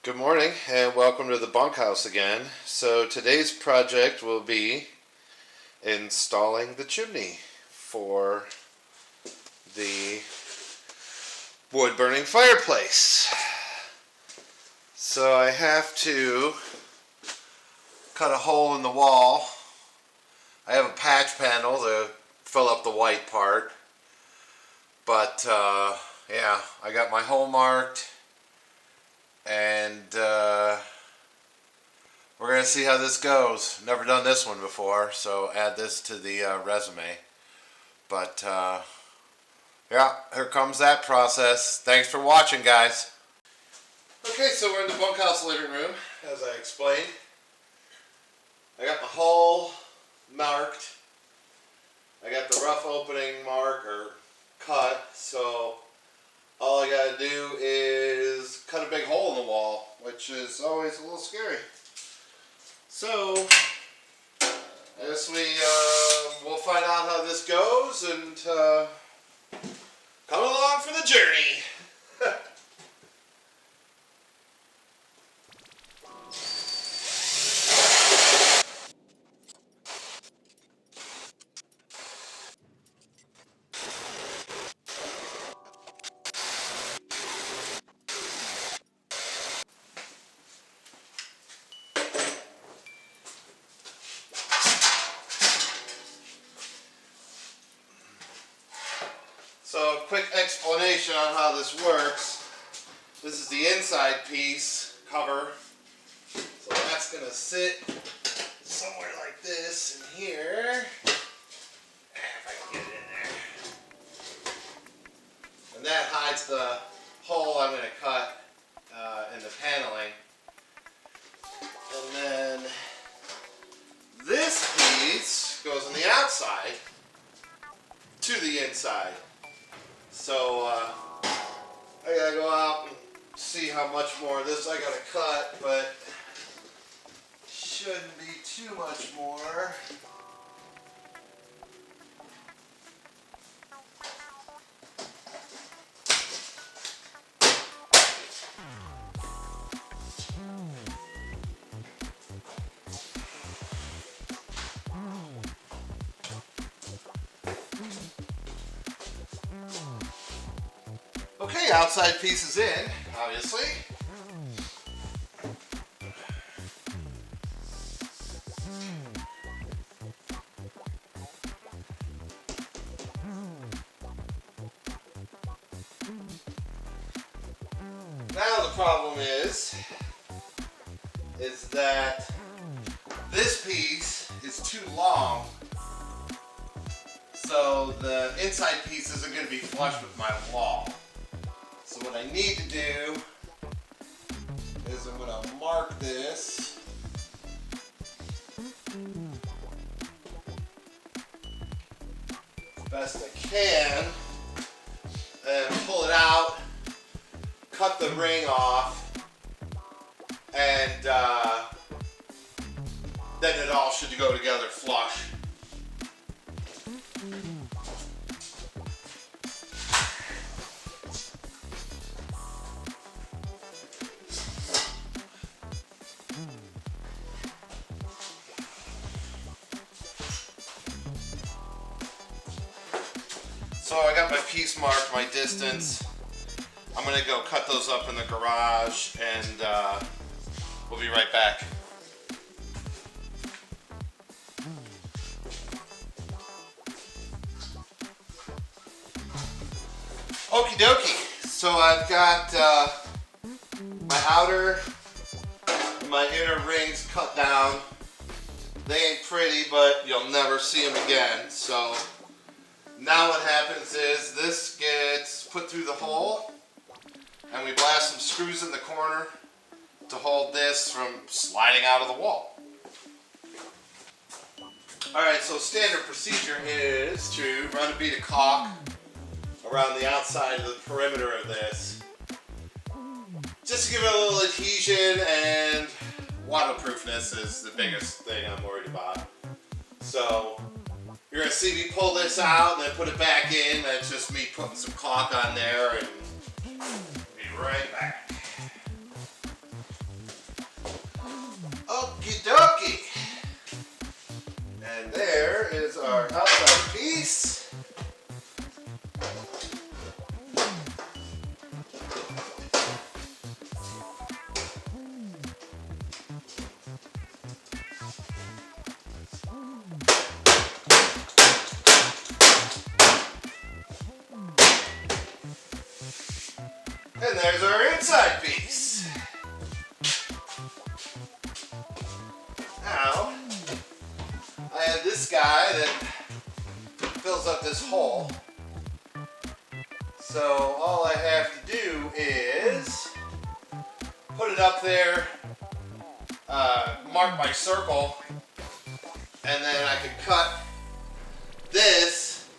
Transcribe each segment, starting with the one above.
Good morning and welcome to the bunkhouse again. So today's project will be installing the chimney for the wood burning fireplace. So I have to cut a hole in the wall. I have a patch panel to fill up the white part, but yeah, I got my hole marked. And we're going to see how this goes. Never done this one before, so add this to the resume. But yeah, here comes that process. Thanks for watching, guys. Okay, so we're in the bunkhouse living room, as I explained. I got my hole marked. I got the rough opening mark or cut, so all I gotta do is cut a big hole in the wall, which is always a little scary. So, I guess we'll find out how this goes and come along for the journey. So, a quick explanation on how this works. This is the inside piece cover. So that's going to sit somewhere like this in here. If I can get it in there. And that hides the hole I'm going to cut in the paneling. And then this piece goes on the outside to the inside. So I gotta go out and see how much more of this I gotta cut, but shouldn't be too much more. Okay, outside piece is in, obviously. Now the problem is that this piece is too long, so the inside piece isn't going to be flush with my wall. So what I need to do is I'm going to mark this as best I can and pull it out, cut the ring off, and then it all should go together flush. So I got my piece marked, my distance. I'm gonna go cut those up in the garage and we'll be right back. Okie dokie. So I've got my outer and my inner rings cut down. They ain't pretty, but you'll never see them again. So now what happens is this gets put through the hole and we blast some screws in the corner to hold this from sliding out of the wall. Alright, so standard procedure is to run a bead of caulk around the outside of the perimeter of this, just to give it a little adhesion, and waterproofness is the biggest thing I'm worried about. So you're going to see me pull this out and then put it back in. That's just me putting some caulk on there, and be right back. And there is our outside piece. And there's our inside piece. Now, I have this guy that fills up this hole. So all I have to do is put it up there, mark my circle, and then I can cut this,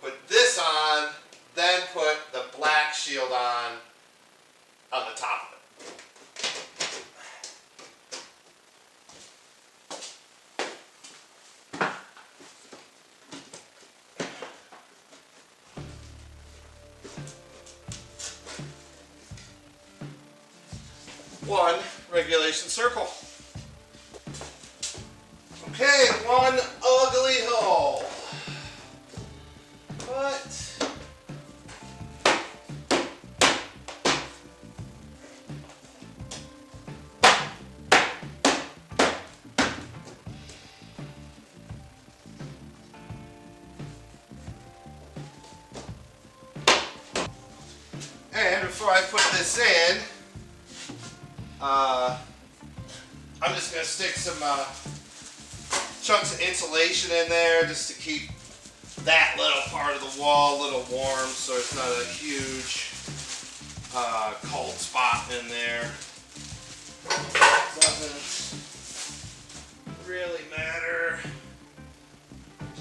put this on, then put the black shield on the top of it. One regulation circle. Okay, one ugly hole. But and before I put this in, I'm just going to stick some chunks of insulation in there just to keep that little part of the wall a little warm so it's not a huge cold spot in there. Doesn't really matter.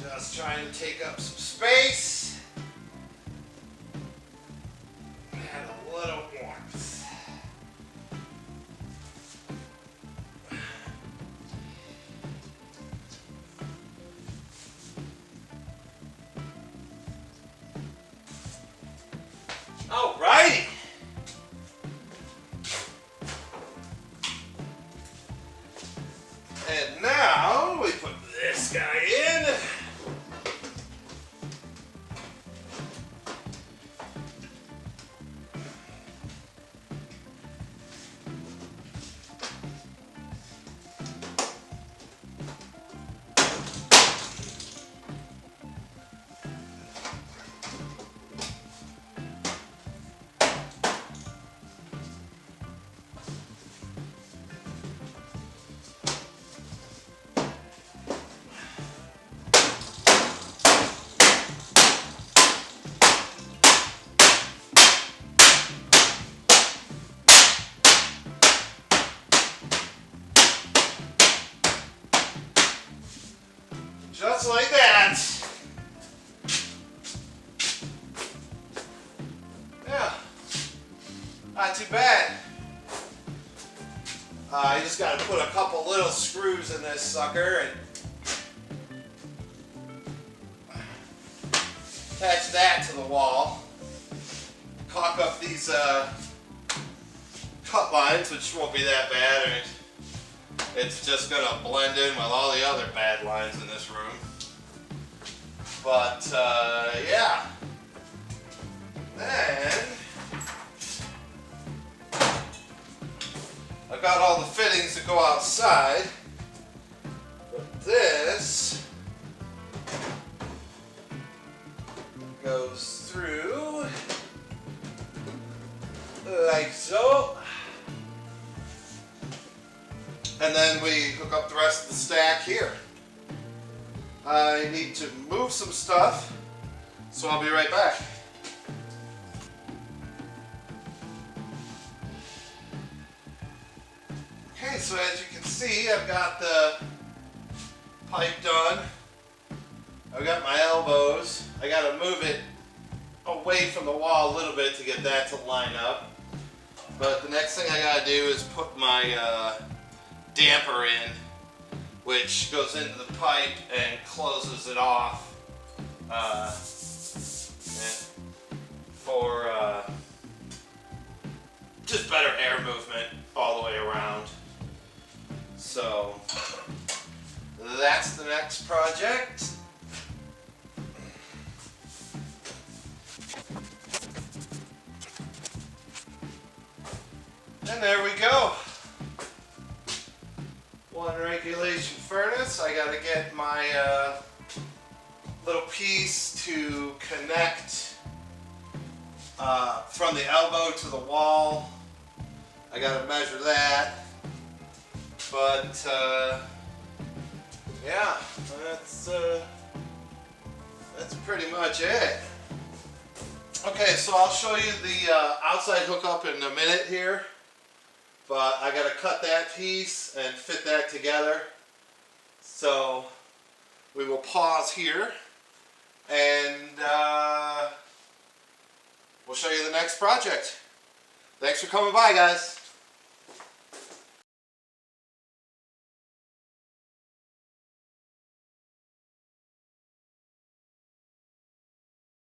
Just trying to take up some space. Add a little warmth. Alrighty. And now we put this guy in. Just like that. Yeah, not too bad. You just got to put a couple little screws in this sucker and attach that to the wall. Caulk up these cut lines, which won't be that bad. I mean, it's just going to blend in with all the other bad lines in this room. But, yeah. Then, I've got all the fittings that go outside. But this goes through like so. And then we hook up the rest of the stack here. I need to move some stuff, so I'll be right back. Okay, so as you can see, I've got the pipe done. I've got my elbows. I got to move it away from the wall a little bit to get that to line up. But the next thing I got to do is put my damper in, which goes into the pipe and closes it off for just better air movement all the way around. So that's the next And there we go. One regulation furnace. I gotta get my little piece to connect from the elbow to the wall. I gotta measure that. But yeah, that's pretty much it. Okay, so I'll show you the outside hookup in a minute here. But I gotta cut that piece and fit that together. So we will pause here and we'll show you the next project. Thanks for coming by, guys.